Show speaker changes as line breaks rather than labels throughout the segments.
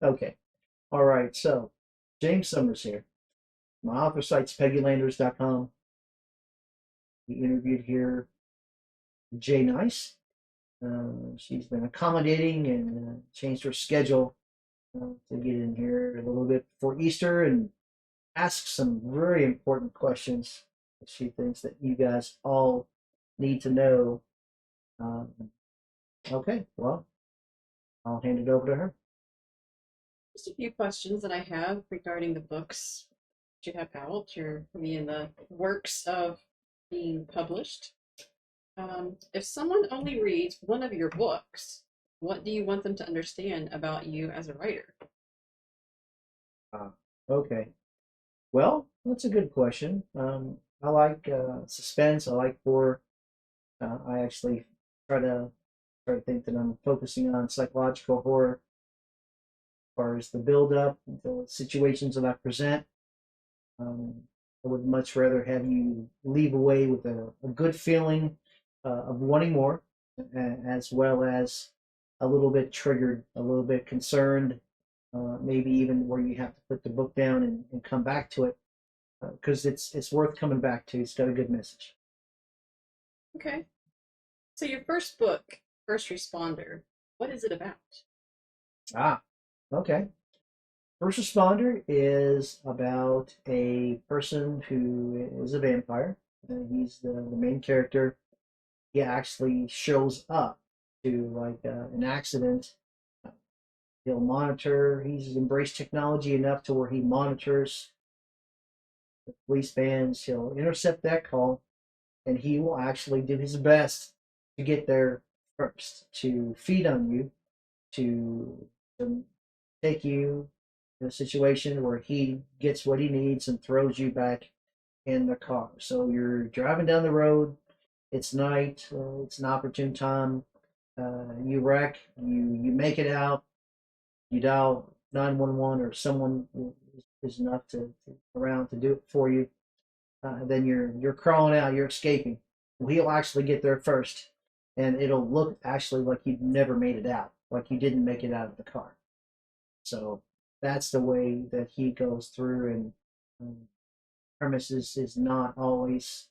Okay. All right. So, James Summers here. My author site's peggylanders.com. We interviewed here Jay Nice. She's been accommodating and changed her schedule to get in here a little bit before Easter and ask some very important questions that she thinks that you guys all need to know. Um, okay, well, I'll hand it over to her.
Just a few questions that I have regarding the books that you have out. You're me in the works of being published. If someone only reads one of your books, what do you want them to understand about you as a writer?
Uh, okay, well, that's a good question. I like suspense. I like horror. I actually try to think that I'm focusing on psychological horror as far as the build up, the situations that I present. Um, I would much rather have you leave away with a good feeling of wanting more, as well as a little bit triggered, a little bit concerned, maybe even where you have to put the book down and come back to it because it's worth coming back to. It's got a good message.
Okay. So your first book, First Responder, what is it about?
Ah, okay. First Responder is about a person who is a vampire. He's the main character. He actually shows up to like an accident. He'll monitor. He's embraced technology enough to where he monitors the police vans. He'll intercept that call, and he will actually do his best to get there first, to feed on you, to take you in a situation where he gets what he needs and throws you back in the car. So you're driving down the road. It's night. It's an opportune time. You wreck. You make it out. You dial 911 or someone is enough to around to do it for you. Then you're crawling out. You're escaping. He'll actually get there first, and it'll look actually like you never made it out, like you didn't make it out of the car. So that's the way that he goes through, and um, premise is not always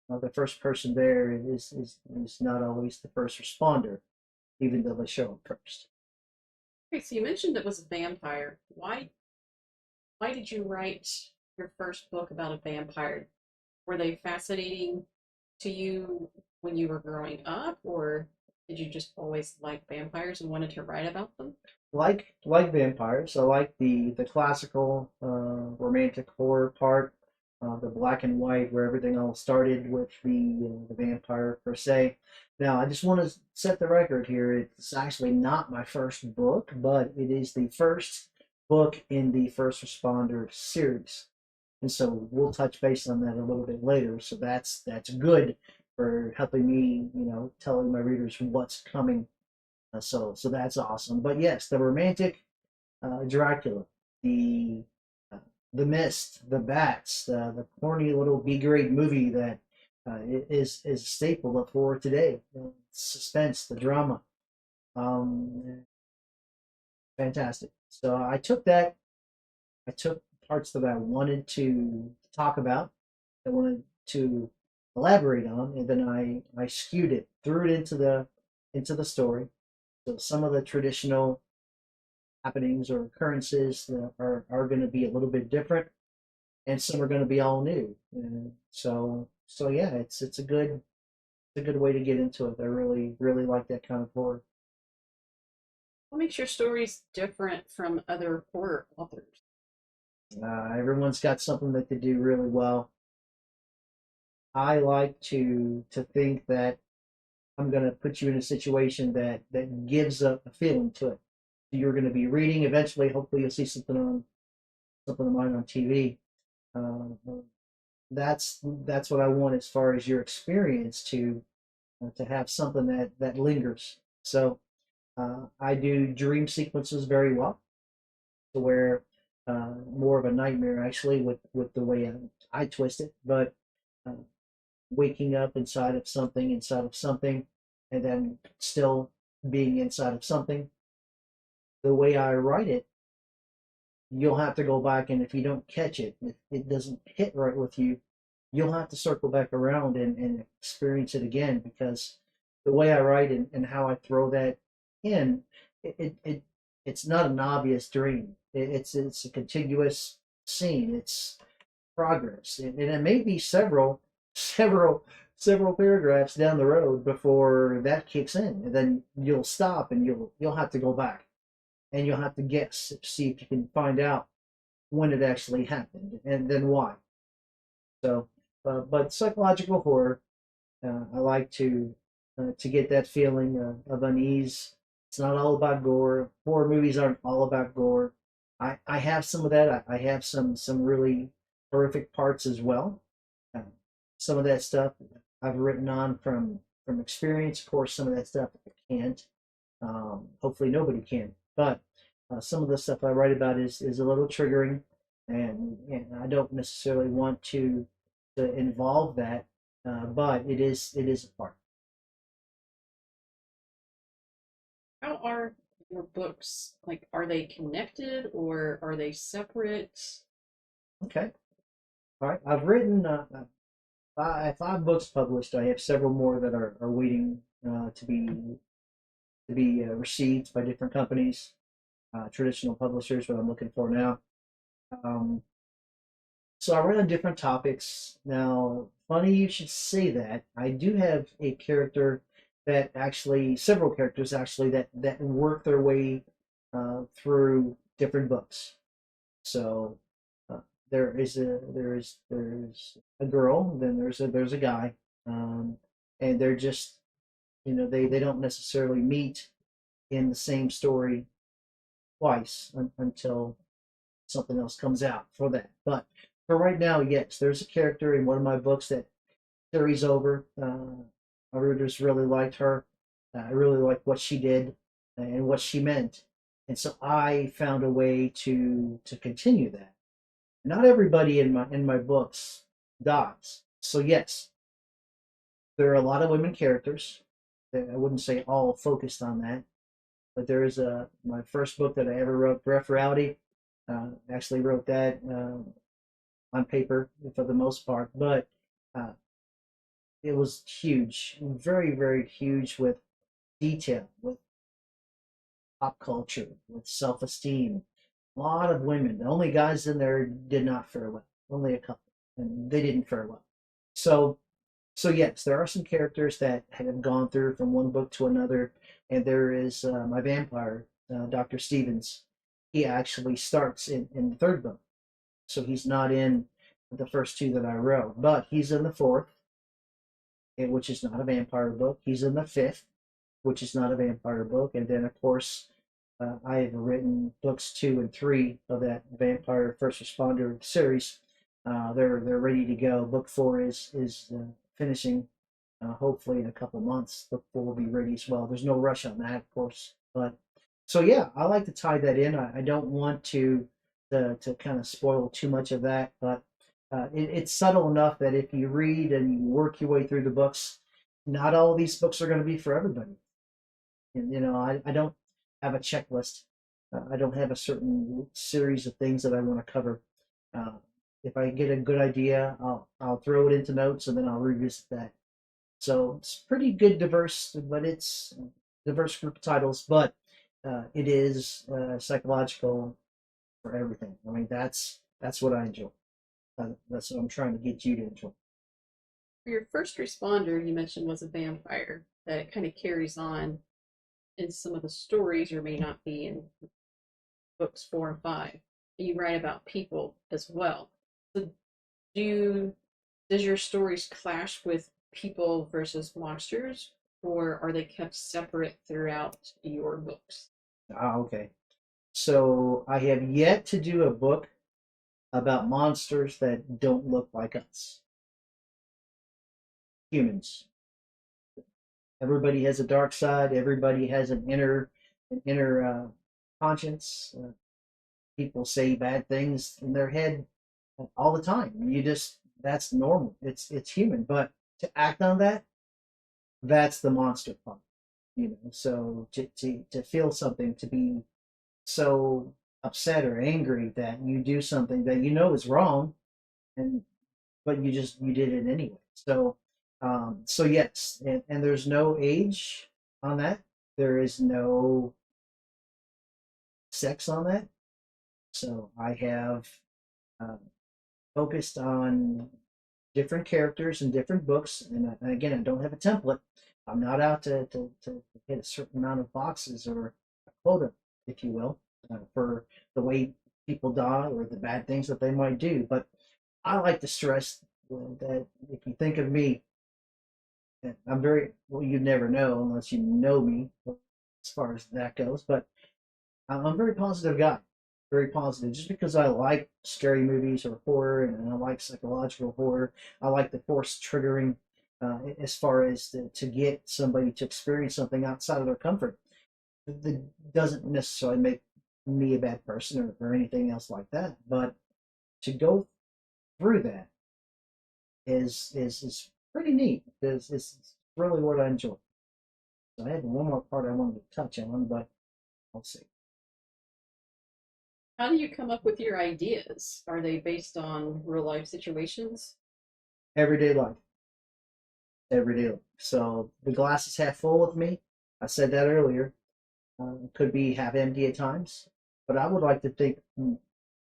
the first person there is not always the first responder, even though they show up first.
Okay, so you mentioned it was a vampire. Why did you write your first book about a vampire? Were they fascinating to you when you were growing up, or did you just always like vampires and wanted to write about them?
Like vampires, I like the classical romantic horror part, the black and white, where everything all started with the vampire per se. Now, I just want to set the record here. It's actually not my first book, but it is the first book in the First Responder series, and so we'll touch base on that a little bit later. So that's good for helping me, telling my readers what's coming so that's awesome. But yes, the romantic Dracula, the uh, the Mist, the Bats, the corny little B grade movie that is a staple of horror today. Suspense, the drama, um, fantastic. So I took parts that I wanted to talk about, I wanted to elaborate on, and then I skewed it, threw it into the story. So some of the traditional happenings or occurrences that are going to be a little bit different, and some are going to be all new. And so yeah, it's a good way to get into it. I really like that kind of horror.
What makes your stories different from other horror authors?
Everyone's got something that they do really well. I like to think that I'm going to put you in a situation that gives a feeling to it. You're going to be reading eventually. Hopefully, you'll see something of mine on TV. Uh, that's what I want as far as your experience to have something that lingers. So I do dream sequences very well, to where more of a nightmare actually with the way I twist it, but uh, waking up inside of something, and then still being inside of something. The way I write it you'll have to go back, and if you don't catch it, if it doesn't hit right with you, you'll have to circle back around and experience it again, because the way I write and how I throw that in, it, it, it it's not an obvious dream. It's a contiguous scene. It's progress, and it may be several paragraphs down the road before that kicks in, and then you'll stop and you'll have to go back and you'll have to guess, see if you can find out when it actually happened and then why. So, but psychological horror, I like to get that feeling of unease. It's not all about gore. Horror movies aren't all about gore. I have some of that. I have some really horrific parts as well. Uh, some of that stuff I've written on from experience. Of course, some of that stuff I can't. Hopefully, nobody can. But some of the stuff I write about is a little triggering, and I don't necessarily want to involve that, but it is a part.
How are your books, like, are they connected or are they separate?
Okay, all right. I've written five books published. I have several more that are waiting to be received by different companies, traditional publishers. What I'm looking for now. Um, So I write on different topics. Now, funny you should say that. I do have a character that actually, several characters actually, that work their way through different books. So there's a girl, then there's a guy, um, and they're just, they don't necessarily meet in the same story twice until something else comes out for that. But for right now, yes, there's a character in one of my books that carries over. My readers really liked her. I really liked what she did and what she meant, and so I found a way to continue that. Not everybody in my books dies, so yes, there are a lot of women characters. I wouldn't say all focused on that, but there is a my first book that I ever wrote, Breath Reality. Actually wrote that on paper for the most part, but uh, it was huge, very, very huge with detail, with pop culture, with self esteem. A lot of women. The only guys in there did not fare well. Only a couple, and they didn't fare well. So, so yes, there are some characters that have gone through from one book to another, and there is my vampire, Dr. Stevens. He actually starts in the third book, so he's not in the first two that I wrote, but he's in the fourth, which is not a vampire book. He's in the fifth, which is not a vampire book, and then of course I have written books two and three of that vampire first responder series. They're ready to go. Book four is finishing. Hopefully in a couple months, book four will be ready as well. There's no rush on that, of course, but so yeah, I like to tie that in. I don't want to kind of spoil too much of that, but it's subtle enough that if you read and you work your way through the books, not all of these books are going to be for everybody. And, I don't have a checklist. I don't have a certain series of things that I want to cover. Uh, if I get a good idea, I'll throw it into notes and then I'll revisit that. So it's pretty good, diverse, but it's diverse group of titles, but it is psychological for everything. I mean, that's what I enjoy. That's what I'm trying to get you to enjoy.
For your first responder, you mentioned was a vampire that it kind of carries on in some of the stories, or may not be in books 4 and 5. You write about people as well. So does your stories clash with people versus monsters, or are they kept separate throughout your books?
Ah, okay. So I have yet to do a book about monsters that don't look like us, humans. Everybody has a dark side. Everybody has an inner conscience. People say bad things in their head all the time. That's normal. It's human. But to act on that, that's the monster part. So to feel something, to be so upset or angry that you do something that you know is wrong, and but you did it anyway. So yes, and there's no age on that. There is no sex on that. So I have um, focused on different characters in different books, and again, I don't have a template. I'm not out to hit a certain amount of boxes or a quota, if you will, for the way people die or the bad things that they might do. But I like to stress that if you think of me, I'm very well. You never know unless you know me, as far as that goes. But I'm a very positive guy, very positive. Just because I like scary movies or horror, and I like psychological horror, I like the force triggering, as far as to get somebody to experience something outside of their comfort. That doesn't necessarily make me a bad person or anything else like that. But to go through that is pretty neat. It's really what I enjoy. So I had one more part I wanted to touch on, but I'll see.
How do you come up with your ideas? Are they based on real life situations?
Everyday life, everyday life. So the glass is half full with me. I said that earlier. Could be half empty at times, but I would like to think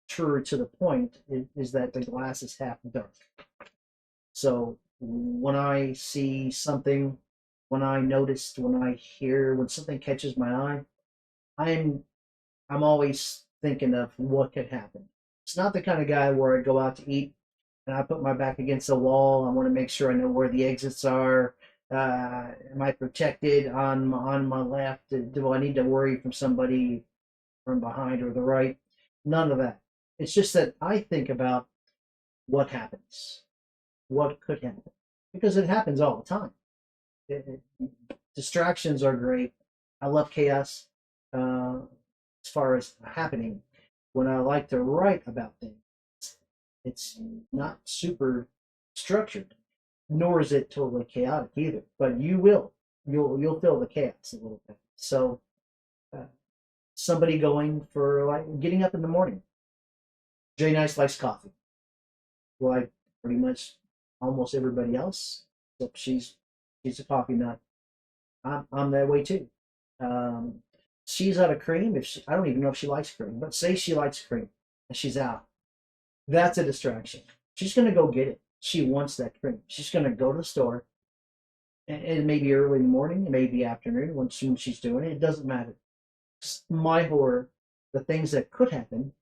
truer to the point is that the glass is half dark. So when I see something, when I notice, when I hear, when something catches my eye, I'm I'm always thinking of what could happen. It's not the kind of guy where I go out to eat and I put my back against the wall. I want to make sure I know where the exits are. Am I protected on my left? Do I need to worry from somebody from behind or the right? None of that. It's just that I think about what happens, what could happen, because it happens all the time. Distractions are great. I love chaos. As far as happening, when I like to write about things, it's not super structured, nor is it totally chaotic either. But you'll feel the chaos a little bit. So uh, somebody going for like getting up in the morning. Jay Nice likes coffee, like pretty much almost everybody else, except she's a coffee nut. I'm that way too. Um, she's out of cream. If she, I don't even know if she likes cream, but say she likes cream and she's out, that's a distraction. She's gonna go get it. She wants that cream. She's gonna go to the store, and it may be early in the morning, it may be afternoon when she's doing it. It doesn't matter. My horror, the things that could happen,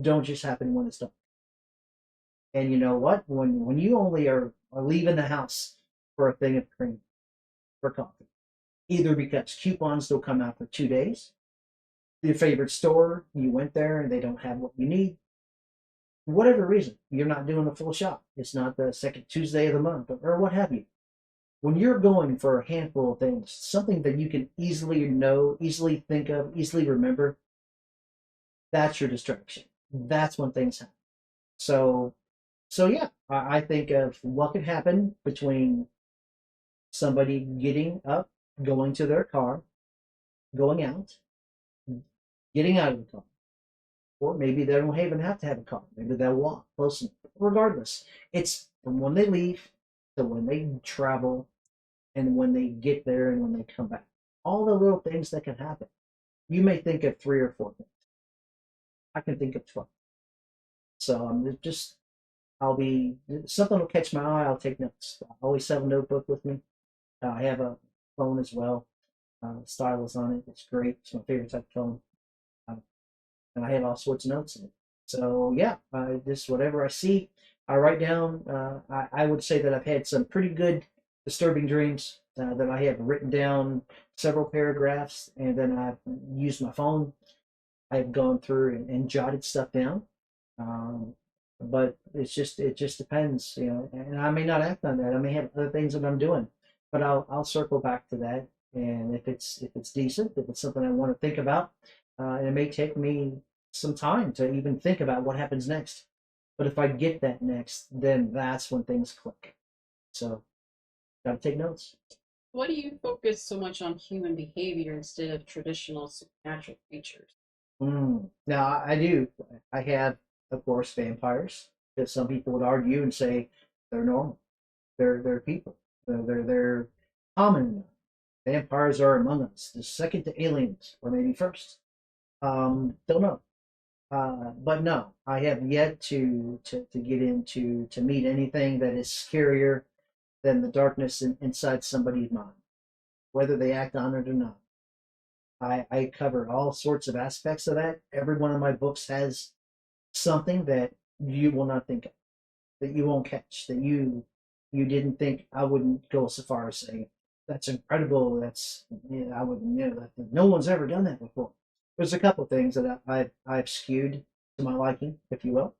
don't just happen when it's done. And you know what? When you only are leaving the house for a thing of cream for coffee, either because coupons don't come out for 2 days, your favorite store, you went there and they don't have what you need, whatever reason, you're not doing a full shop. It's not the second Tuesday of the month or what have you. When you're going for a handful of things, something that you can easily know, easily think of, easily remember, that's your distraction. That's when things happen. So, so yeah, I think of what could happen between somebody getting up, going to their car, going out, getting out of the car, or maybe they don't even have to have a car. Maybe they'll walk close enough. Regardless, it's from when they leave to when they travel and when they get there and when they come back. All the little things that can happen. You may think of three or four things. I can think of 12. So I'm just, I'll be, something will catch my eye. I'll take notes. I always have a notebook with me. I have a phone as well. Stylus on it. It's great. It's my favorite type of phone. Uh, and I have all sorts of notes in it. So yeah, just whatever I see, I write down. I would say that I've had some pretty good disturbing dreams that I have written down several paragraphs, and then I've used my phone. I've gone through and jotted stuff down. Um, but it just depends, you know. And I may not act on that. I may have other things that I'm doing, but I'll circle back to that. And if it's decent, if it's something I want to think about, and it may take me some time to even think about what happens next. But if I get that next, then that's when things click. So gotta take notes.
Why do you focus so much on human behavior instead of traditional supernatural creatures?
Now I do. I have, of course, vampires that some people would argue and say they're normal. They're people. They're common enough. Vampires are among us. The second to aliens, or maybe first. Don't know. But no, I have yet to get into to meet anything that is scarier than the darkness inside somebody's mind, whether they act on it or not. I cover all sorts of aspects of that. Every one of my books has something that you will not think of, that you won't catch, that you didn't think. I wouldn't go so far as saying that's incredible. That's, yeah, I wouldn't, that no one's ever done that before. There's a couple things that I've skewed to my liking, if you will.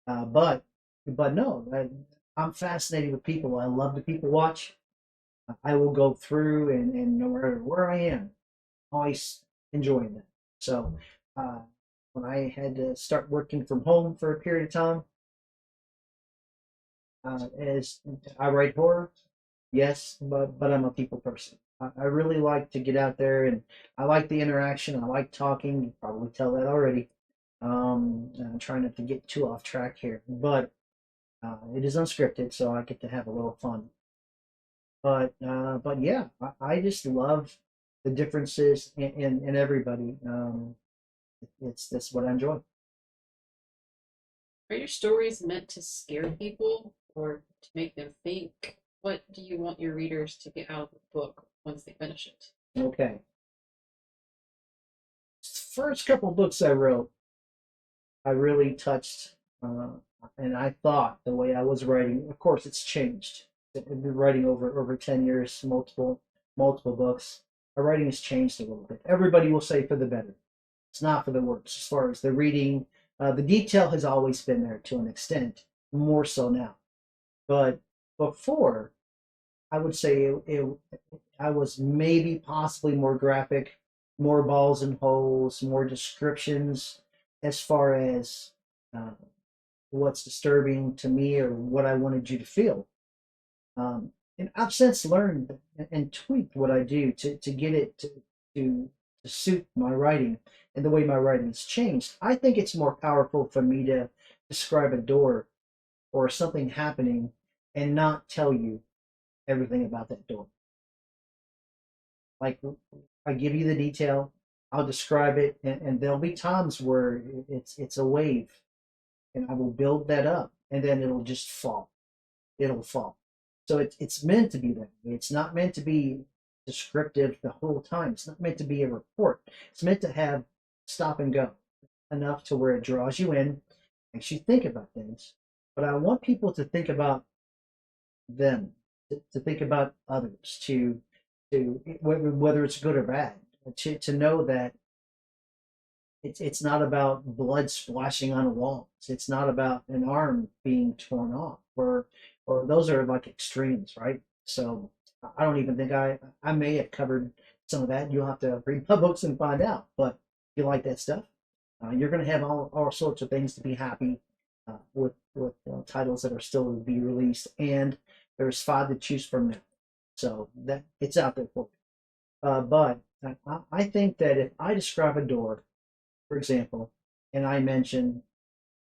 But no, I'm fascinated with people. I love to people watch. I will go through and no matter where I am, always enjoying that. So uh, when I had to start working from home for a period of time, as I write horror, yes, but I'm a people person. I really like to get out there and I like the interaction. I like talking. You probably tell that already. I'm trying not to get too off track here, but it is unscripted, so I get to have a little fun. But yeah, I just love the differences in everybody. It's that's what I enjoy.
Are your stories meant to scare people or to make them think? What do you want your readers to get out of the book once they finish it?
Okay, first couple books I wrote, I really touched, and I thought the way I was writing. Of course, it's changed. I've been writing over 10 years, multiple books. My writing has changed a little bit. Everybody will say for the better. It's not for the worse. As far as the reading, the detail has always been there to an extent, more so now. But before, I would say I was maybe possibly more graphic, more balls and holes, more descriptions as far as uh, what's disturbing to me or what I wanted you to feel. And I've since learned and tweaked what I do to get it to, to suit my writing and the way my writing has changed. I think it's more powerful for me to describe a door or something happening and not tell you everything about that door. Like I give you the detail, I'll describe it, and there'll be times where it's a wave, and I will build that up, and then it'll just fall. It'll fall. So it's meant to be that way. It's not meant to be descriptive the whole time. It's not meant to be a report. It's meant to have stop and go enough to where it draws you in, makes you think about things. But I want people to think about them, to think about others, to whether it's good or bad, to know that it's not about blood splashing on a wall. It's not about an arm being torn off, or those are like extremes, right? So I don't even think I may have covered some of that. You'll have to read my books and find out. But if you like that stuff, you're going to have all sorts of things to be happy with titles that are still to be released, and there's five to choose from now. So that it's out there for you. But I think that if I describe a door, for example, and I mention,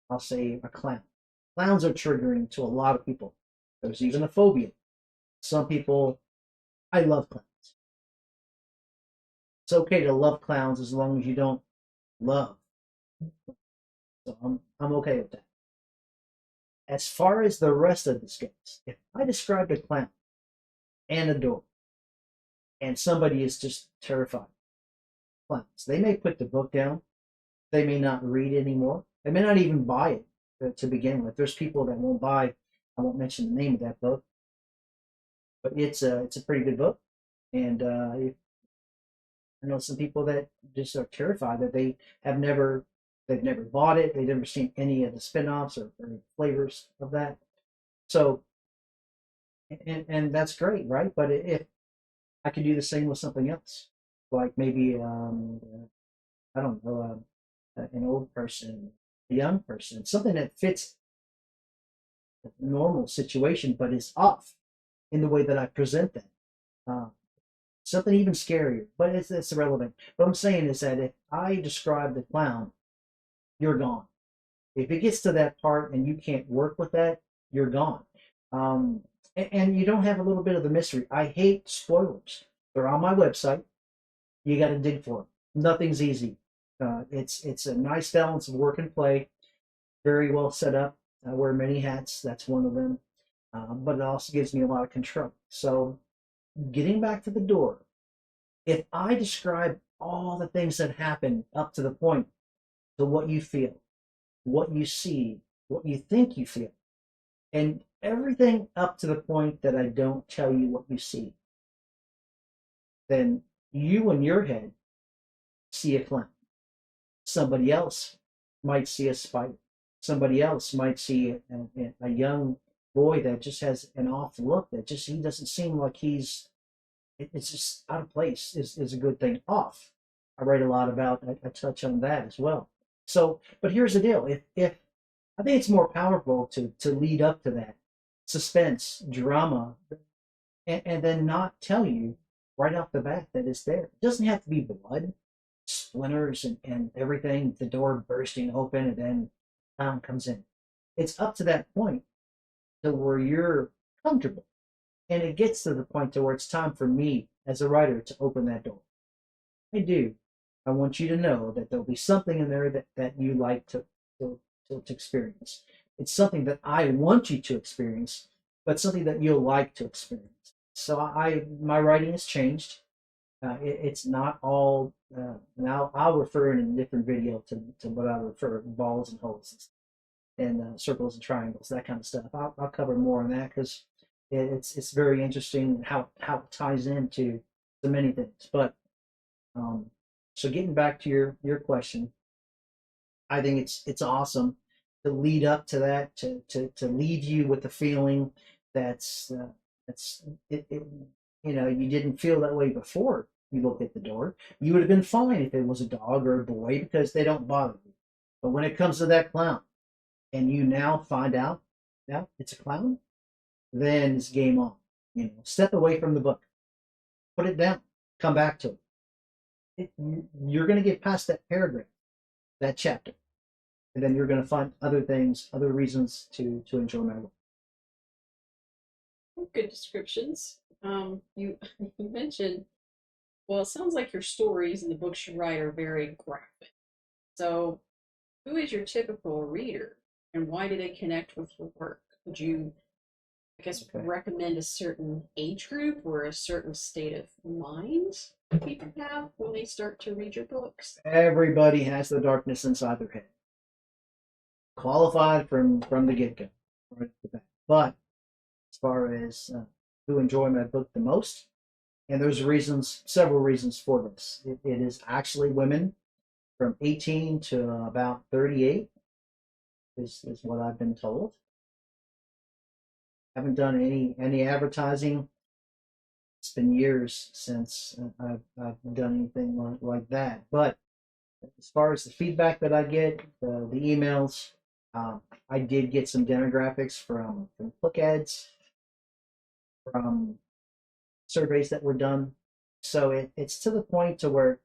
I'll say a clown. Clowns are triggering to a lot of people. There's even a phobia. Some people, I love clowns. It's okay to love clowns as long as you don't love. So I'm okay with that. As far as the rest of this goes, if I described a clown and a door, and somebody is just terrified of clowns, they may put the book down. They may not read anymore. They may not even buy it to begin with. There's people that won't buy. I won't mention the name of that book, but it's a pretty good book. And I know some people that just are terrified that they've never bought it. They've never seen any of the spin-offs or flavors of that. So and that's great, right? But if I could do the same with something else, like maybe I don't know, an old person, a young person, something that fits a normal situation, but is off in the way that I present them. Uh, something even scarier, but it's irrelevant. What I'm saying is that if I describe the clown, you're gone. If it gets to that part and you can't work with that, you're gone. And you don't have a little bit of the mystery. I hate spoilers. They're on my website. You got to dig for them. Nothing's easy. It's a nice balance of work and play. Very well set up. I wear many hats. That's one of them. But it also gives me a lot of control. So getting back to the door, if I describe all the things that happen up to the point to what you feel, what you see, what you think you feel, and everything up to the point that I don't tell you what you see, then you in your head see a clown. Somebody else might see a spider. Somebody else might see a young boy that just has an off look that just he doesn't seem like it's just out of place is a good thing. Off. I write a lot about I touch on that as well. So, but here's the deal. If I think it's more powerful to lead up to that suspense, drama, and then not tell you right off the bat that it's there. It doesn't have to be blood, splinters, and everything, the door bursting open, and then clown comes in. It's up to that point to where you're comfortable. And it gets to the point to where it's time for me as a writer to open that door. I do. I want you to know that there'll be something in there that you like to experience. It's something that I want you to experience, but something that you'll like to experience. So my writing has changed. It's not all now. I'll refer in a different video to what I refer balls and holes and circles and triangles, that kind of stuff. I'll cover more on that because it's very interesting how it ties into so many things. But um, so getting back to your question, I think it's awesome to lead up to that, to leave you with the feeling that's that's it, you know, you didn't feel that way before you looked at the door. You would have been fine if it was a dog or a boy because they don't bother you. But when it comes to that clown, and you now find out now it's a clown, then it's game on. You know, step away from the book, put it down, come back to it. You're going to get past that paragraph, that chapter, and then you're going to find other things, other reasons to enjoy my work.
Good descriptions. You you mentioned, well, it sounds like your stories and the books you write are very graphic. So, who is your typical reader, and why do they connect with your work? Would you, I guess,
Okay.
recommend a certain age group or a certain state of mind people have when they start to read your books?
Everybody has the darkness inside their head, qualified from the get go, right off the bat. But as far as who enjoy my book the most, and there's reasons, several reasons for this. It is actually women from 18 to about 38 is what I've been told. Haven't done any advertising. It's been years since I've done anything like that. But as far as the feedback that I get, the emails, I did get some demographics from book ads, from surveys that were done. So it's to the point to where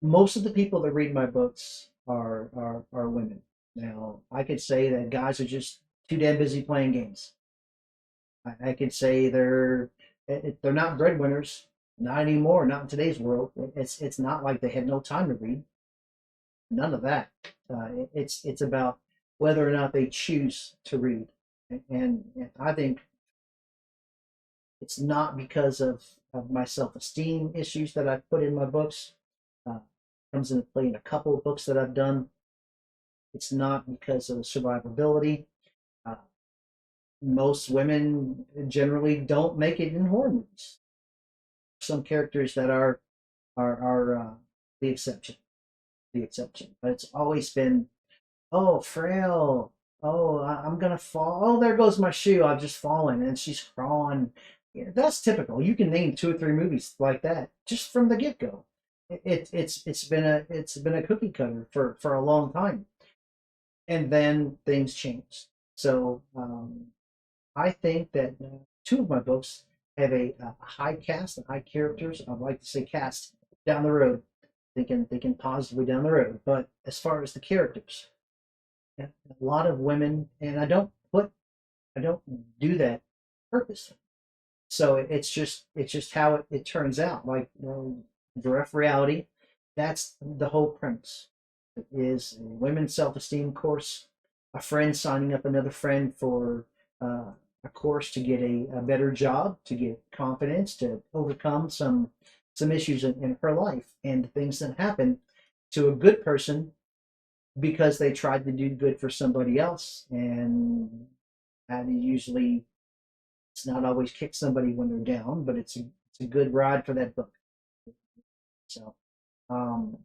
most of the people that read my books are women. Now I could say that guys are just too damn busy playing games. I could say they're not breadwinners, not anymore, not in today's world. It's not like they had no time to read. None of that. It's about whether or not they choose to read, and I think it's not because of my self-esteem issues that I've put in my books. Uh, comes into play in a couple of books that I've done. It's not because of the survivability. Uh, most women generally don't make it in horror movies. Some characters that are the exception, the exception. But it's always been, oh, frail. Oh, I'm gonna fall. Oh, there goes my shoe. I've just fallen, and she's crawling. Yeah, that's typical. You can name two or three movies like that just from the get go. It's been a cookie cutter for a long time, and then things changed. So I think that two of my books have a high cast and high characters. I'd like to say cast down the road, thinking positively down the road. But as far as the characters, a lot of women, and I don't do that purposely. So it's just how it turns out. Like, direct reality. That's the whole premise. Is women's self-esteem course, a friend signing up another friend for a course to get a better job, to get confidence, to overcome some issues in her life, and things that happen to a good person because they tried to do good for somebody else, and usually it's not always kick somebody when they're down, but it's a good ride for that book. So, um,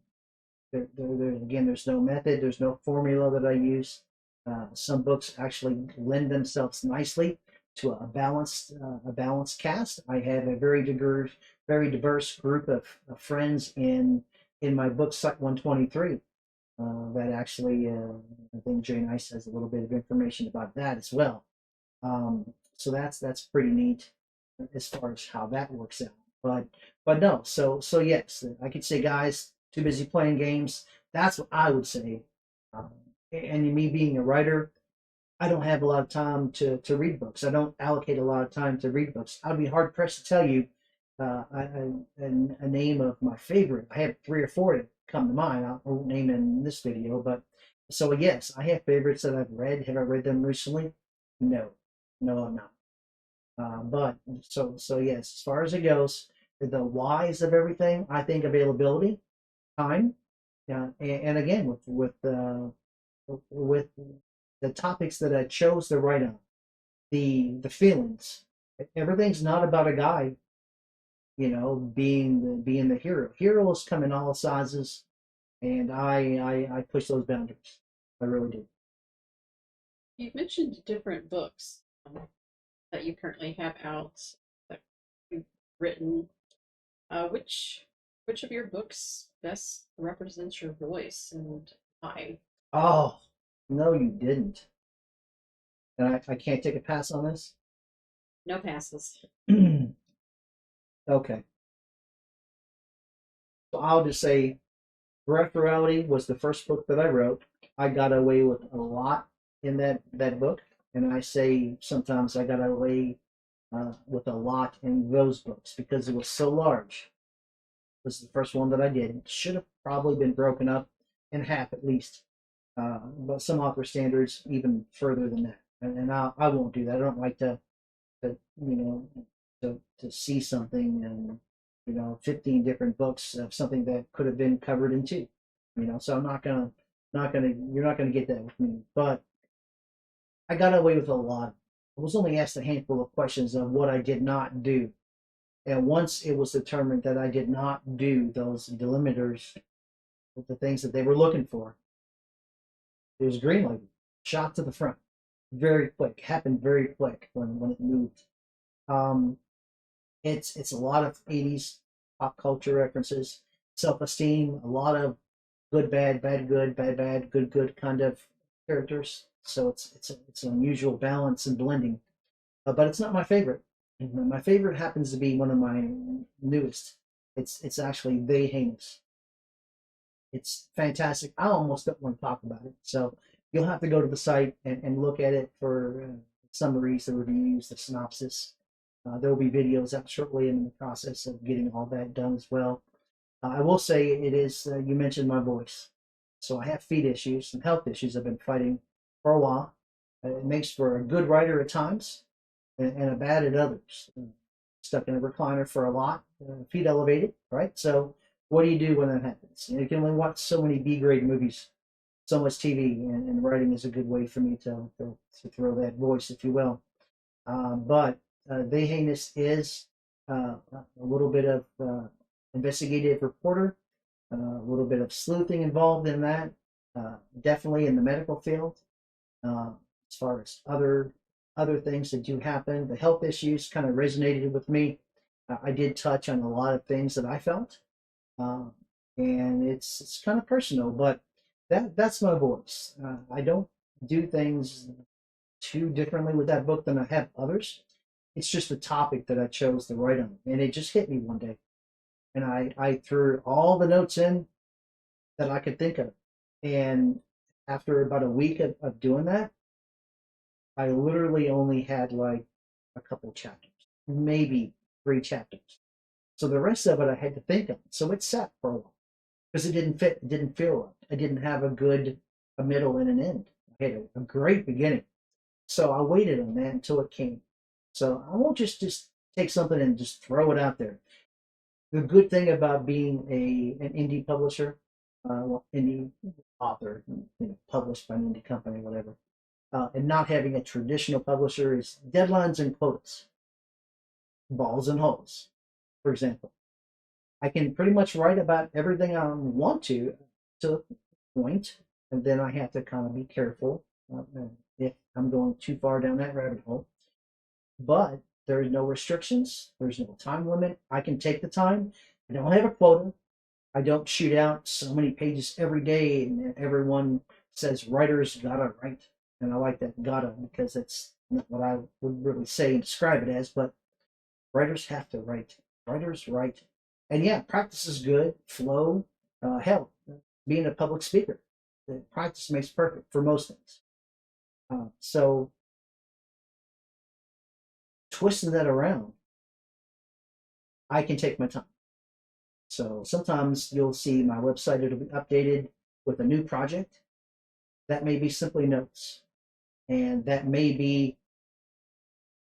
again, there's no method, there's no formula that I use. Some books actually lend themselves nicely to a balanced cast. I have a very diverse group of friends in my book Site 123. That actually, I think Jane Ice has a little bit of information about that as well. So that's pretty neat as far as how that works out. But no, so yes, I could say, guys, too busy playing games. That's what I would say. Um, and me being a writer, I don't have a lot of time to read books. I don't allocate a lot of time to read books. I'd be hard pressed to tell you a name of my favorite. I have three or four that come to mind. I won't name in this video, but so yes, I have favorites that I've read. Have I read them recently? No, no, I'm not. But so yes, as far as it goes, the whys of everything, I think availability, time, and again with the topics that I chose to write on, the feelings. Everything's not about a guy, being the hero. Heroes come in all sizes, and I push those boundaries. I really do.
You've mentioned different books that you currently have out that you've written. Which of your books best represents your voice and why?
Oh, no, you didn't. And I can't take a pass on this.
No passes.
Okay, so I'll just say Breath Reality was the first book that I wrote. I got away with a lot in that book, and I say sometimes I got away with a lot in those books because it was so large. This is the first one that I did. It should have probably been broken up in half at least, but some author standards even further than that. And I won't do that. I don't like to to see something and 15 different books of something that could have been covered in two. So I'm not gonna you're not gonna get that with me. But I got away with a lot. I was only asked a handful of questions of what I did not do. And once it was determined that I did not do those delimiters with the things that they were looking for, it was green light, shot to the front, very quick. Happened very quick when it moved. Um, it's a lot of 80s pop culture references, self-esteem, a lot of good, bad, bad, good, bad, bad, good, good kind of characters. So it's an unusual balance and blending. But it's not my favorite. My favorite happens to be one of my newest. It's actually They Heinous. It's fantastic. I almost don't want to talk about it. So you'll have to go to the site and look at it for summaries, the reviews, the synopsis. There will be videos out shortly in the process of getting all that done as well. I will say it is, you mentioned my voice. So I have feet issues and health issues I've been fighting for a while. It makes for a good writer at times and a bad at others. Stuck in a recliner for a lot, feet elevated, right? So what do you do when that happens? You can only watch so many B-grade movies, so much TV, and writing is a good way for me to throw that voice, if you will. But They Heinous is a little bit of investigative reporter, a little bit of sleuthing involved in that, definitely in the medical field. Uh, as far as other things that do happen, the health issues kind of resonated with me. I did touch on a lot of things that I felt, uh, and it's kind of personal, but that's my voice. I don't do things too differently with that book than I have others. It's just the topic that I chose to write on, and it just hit me one day, and I threw all the notes in that I could think of, and after about a week of doing that, I literally only had like a couple chapters, maybe 3 chapters. So the rest of it I had to think of. So it sat for a while because it didn't fit. It didn't feel right. I didn't have a middle and an end. I had a great beginning. So I waited on that until it came. So I won't just take something and just throw it out there. The good thing about being an indie publisher, well, indie author, published by an indie company, whatever, and not having a traditional publisher is deadlines and quotas, balls and holes, for example. I can pretty much write about everything I want to a point, and then I have to kind of be careful if I'm going too far down that rabbit hole. But there's no restrictions, there's no time limit. I can take the time. I don't have a quota. I don't shoot out so many pages every day, and everyone says writers gotta write. And I like that gotta because it's not what I would really say and describe it as, but writers have to write. Writers write. And yeah, practice is good. Flow, hell, being a public speaker. Practice makes perfect for most things. So twisting that around, I can take my time. So sometimes you'll see my website, it'll be updated with a new project. That may be simply notes. And that may be,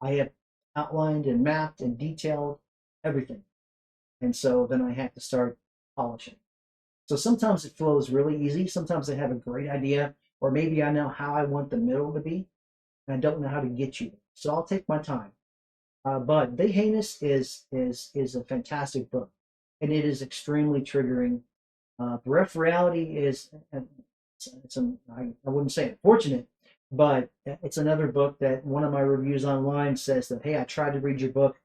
I have outlined and mapped and detailed everything. And so then I have to start polishing. So sometimes it flows really easy. Sometimes I have a great idea, or maybe I know how I want the middle to be, and I don't know how to get you. So I'll take my time. But Big Heinous is a fantastic book, and it is extremely triggering. Bereft Reality is I wouldn't say unfortunate, but it's another book that one of my reviews online says that, hey, I tried to read your book.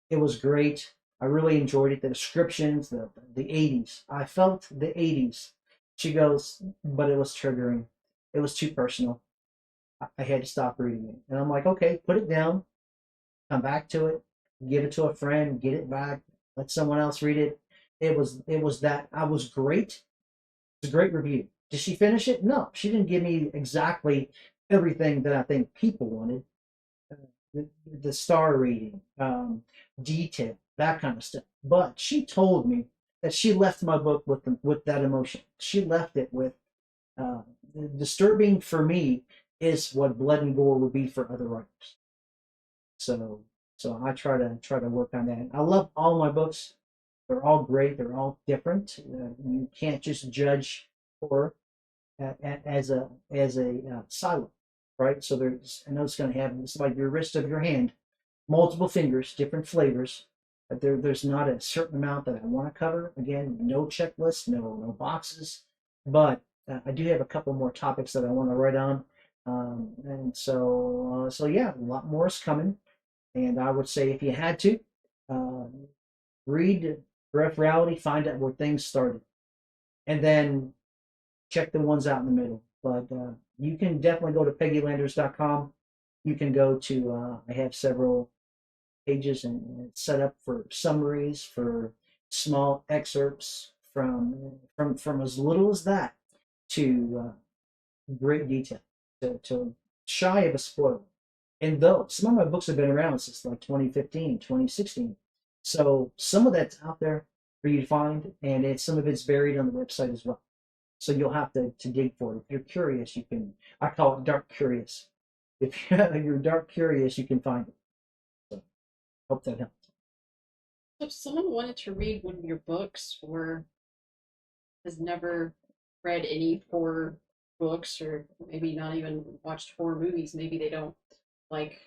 It was great. I really enjoyed it. The descriptions, the 80s. I felt the 80s. She goes, but it was triggering. It was too personal. I had to stop reading it. And I'm like, okay, put it down, come back to it, give it to a friend, get it back, let someone else read it. It was that I was great. It's a great review. Did she finish it? No, she didn't give me exactly everything that I think people wanted. The star rating, detail, that kind of stuff. But she told me that she left my book with that emotion. She left it with uh, disturbing for me is what blood and gore would be for other writers. So so I try to work on that. I love all my books. They're all great. They're all different. You can't just judge horror as a silo, right? So there's I know it's going to have it's like your wrist of your hand, multiple fingers, different flavors. But there's not a certain amount that I want to cover. Again, no checklist, no boxes, but I do have a couple more topics that I want to write on, and so yeah, a lot more is coming. And I would say if you had to uh, read Rough Reality, find out where things started, and then check the ones out in the middle. But you can definitely go to peggylanders.com. You can go to I have several pages and it's set up for summaries for small excerpts from as little as that to great detail to shy of a spoiler. And though some of my books have been around since like 2015, 2016, so some of that's out there for you to find, and some of it's buried on the website as well. So you'll have to dig for it. If you're curious, you can. I call it dark curious. If you're dark curious, you can find it. So hope that helps.
So if someone wanted to read one of your books or has never read any horror books or maybe not even watched horror movies, maybe they don't like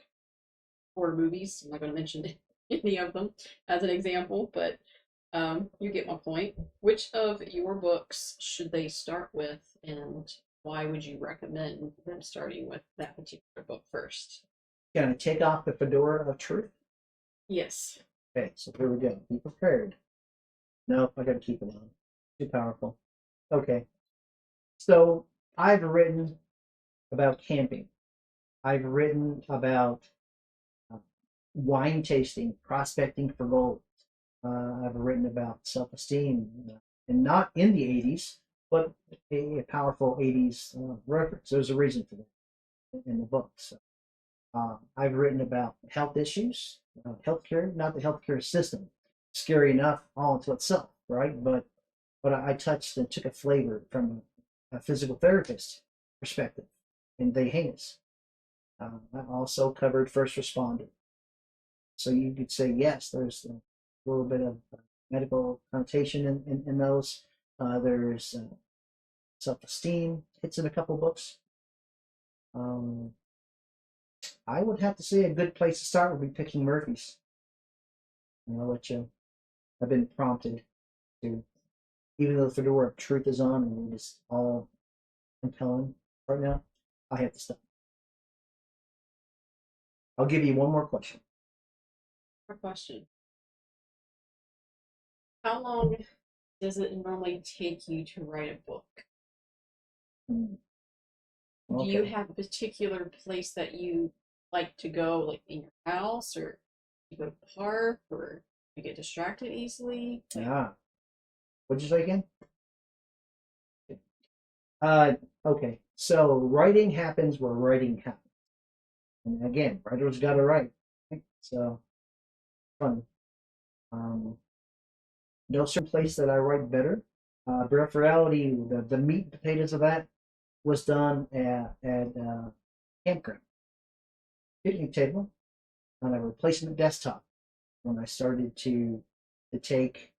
horror movies. I'm not going to mention any of them as an example, but you get my point. Which of your books should they start with, and why would you recommend them starting with that particular book first?
Can I take off the fedora of truth?
Yes.
Okay, so here we go. Be prepared. No, I got to keep it on. Too powerful. Okay, so I've written about camping. I've written about wine tasting, prospecting for gold. I've written about self-esteem, and not in the 80s, but a powerful 80s reference. There's a reason for that in the book. So, I've written about health issues, healthcare, not the healthcare system, scary enough all into itself, right? But I touched and took a flavor from a physical therapist perspective in the heinous. I also covered first responder. So you could say, yes, there's a little bit of medical connotation in those. There's self esteem, hits in a couple books. Um, I would have to say a good place to start would be picking Murphy's, which I've been prompted to, even though the fedora of truth is on and it's all compelling right now, I have to stop. I'll give you one more question.
For question. How long does it normally take you to write a book?
Hmm.
Do you
Okay.
have a particular place that you like to go, like in your house, or you go to the park, or you get distracted easily?
Ah, what'd you say again? Uh, okay. So writing happens where writing happens. And again, writers got to write. Right? So fun. Um, no certain place that I write better. Breath Reality, the meat and potatoes of that was done at campground picnic table on a replacement desktop when I started to take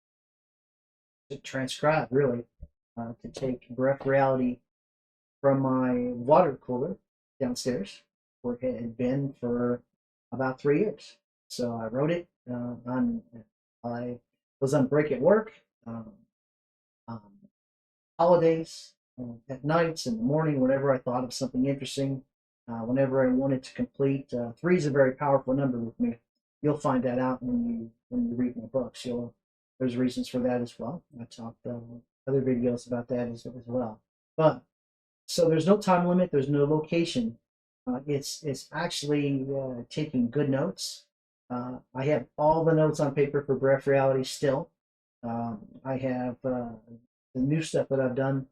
to transcribe really to take Breath Reality from my water cooler downstairs where it had been for about 3 years. So I wrote it on. I was on break at work, um, um, holidays, at nights, in the morning, whenever I thought of something interesting, whenever I wanted to complete. Three is a very powerful number with me. You'll find that out when you read my books. There's reasons for that as well. I talked other videos about that as well. But so there's no time limit. There's no location. It's actually taking good notes. I have all the notes on paper for Breath Reality still. I have the new stuff that I've done,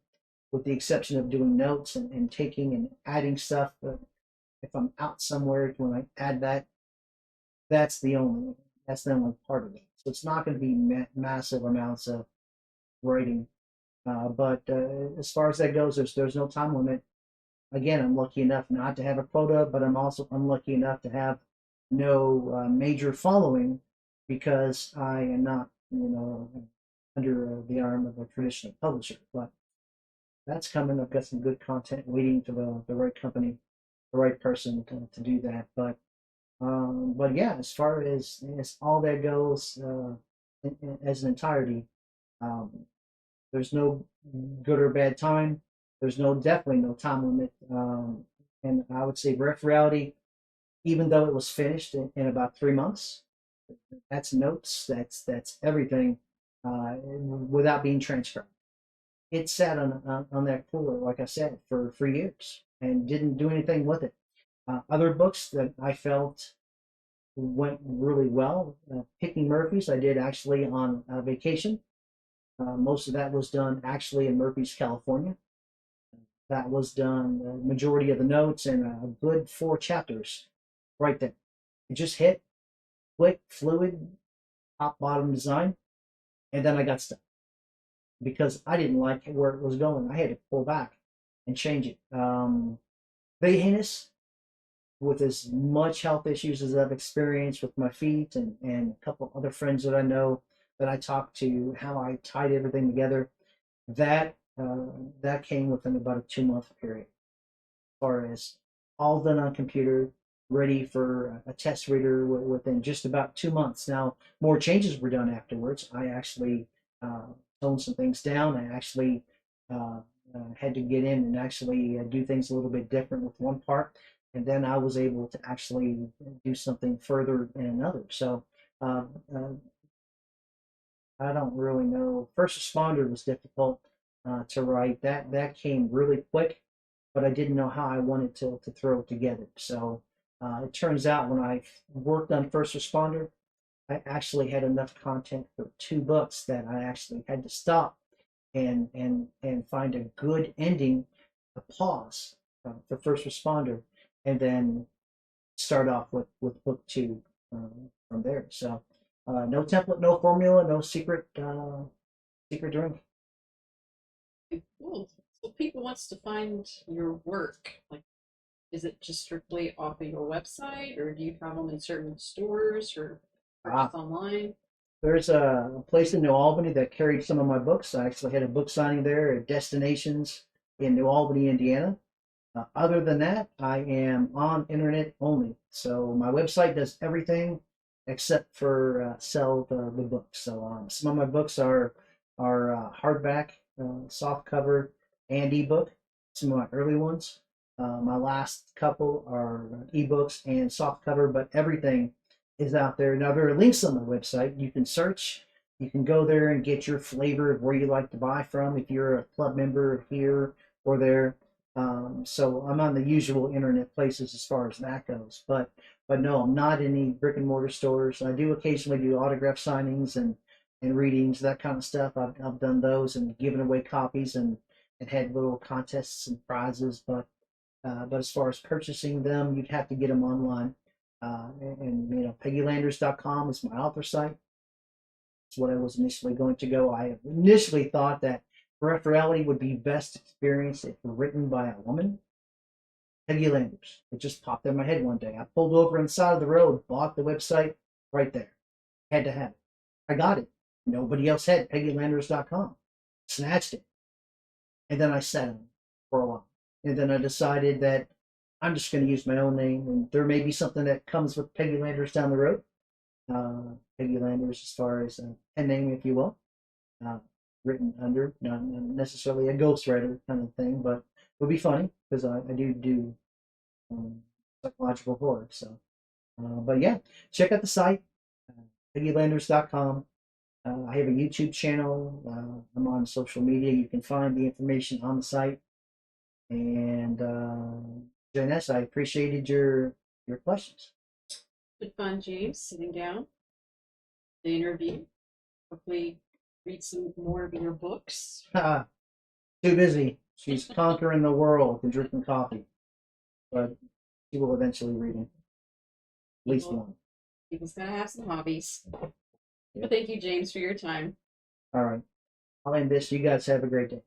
with the exception of doing notes and taking and adding stuff. If I'm out somewhere, when I add that, that's the only that's the only part of it. So it's not going to be massive amounts of writing. But as far as that goes, there's no time limit. Again, I'm lucky enough not to have a quota, but I'm also unlucky enough to have no major following because I am not, under the arm of a traditional publisher. But that's coming. I've got some good content waiting for the right company, the right person to do that. But yeah, as far as all that goes, as an entirety, um, there's no good or bad time. There's definitely no time limit. And I would say Breath Reality, even though it was finished in about 3 months, that's notes, that's everything, without being transcribed. It sat on that cooler, like I said, for years and didn't do anything with it. Other books that I felt went really well, Picking Murphy's, I did actually on vacation. Most of that was done actually in Murphy's, California. That was done, the majority of the notes and a good 4 chapters right there. It just hit, quick, fluid, top bottom design, and then I got stuck because I didn't like where it was going. I had to pull back and change it. They heinous with as much health issues as I've experienced with my feet and a couple other friends that I know that I talked to, how I tied everything together. That that came within about a 2 month period. As far as all done on computer, ready for a test reader within just about 2 months. Now, more changes were done afterwards. I actually uh, toned some things down. I actually had to get in and actually do things a little bit different with one part, and then I was able to actually do something further in another. So uh, uh, I don't really know. First responder was difficult to write. That came really quick, but I didn't know how I wanted to throw it together. So It turns out when I worked on First Responder, I actually had enough content for 2 books that I actually had to stop and find a good ending, a pause for First Responder, and then start off with book 2 from there. So no template, no formula, no secret drink.
Cool. So people wants to find your work. Like, is it just strictly off of your website, or do you have them in certain stores or purchase
Ah,
online?
there's a place in New Albany that carried some of my books. I actually had a book signing there at Destinations in New Albany, Indiana. Other than that, I am on internet only. So my website does everything except for sell the books. So some of my books are hardback, soft cover, and ebook. Some of my early ones. My last couple are ebooks and soft cover, but everything is out there. Now there are links on the website. You can search. You can go there and get your flavor of where you like to buy from. If you're a club member here or there, so I'm on the usual internet places as far as that goes, but no, I'm not in any brick and mortar stores. I do occasionally do autograph signings and readings, that kind of stuff. I've done those and given away copies and had little contests and prizes, but as far as purchasing them, you'd have to get them online. And PeggyLanders.com is my author site. It's what I was initially going to go. I initially thought that Rough Reality would be best experienced if written by a woman. Peggy Landers. It just popped in my head one day. I pulled over on the side of the road, bought the website right there. Had to have it. I got it. Nobody else had PeggyLanders.com. Snatched it. And then I sat on it for a while. And then I decided that I'm just going to use my own name. And there may be something that comes with Peggy Landers down the road. Peggy Landers, as far as a pen name, if you will. uh, Written under, not necessarily a ghostwriter kind of thing, but it would be funny because I do um, psychological horror. So, but yeah, check out the site, peggylanders.com. I have a YouTube channel. I'm on social media. You can find the information on the site. And Janess, I appreciated your questions.
Good fun, James, sitting down, the interview. Hopefully, read some more of your books.
Too busy. She's conquering the world and drinking coffee, but she will eventually read it. At least
People,
one.
people's gotta have some hobbies.
Yeah.
But thank you, James, for your time.
All right. I'll end this. You guys have a great day.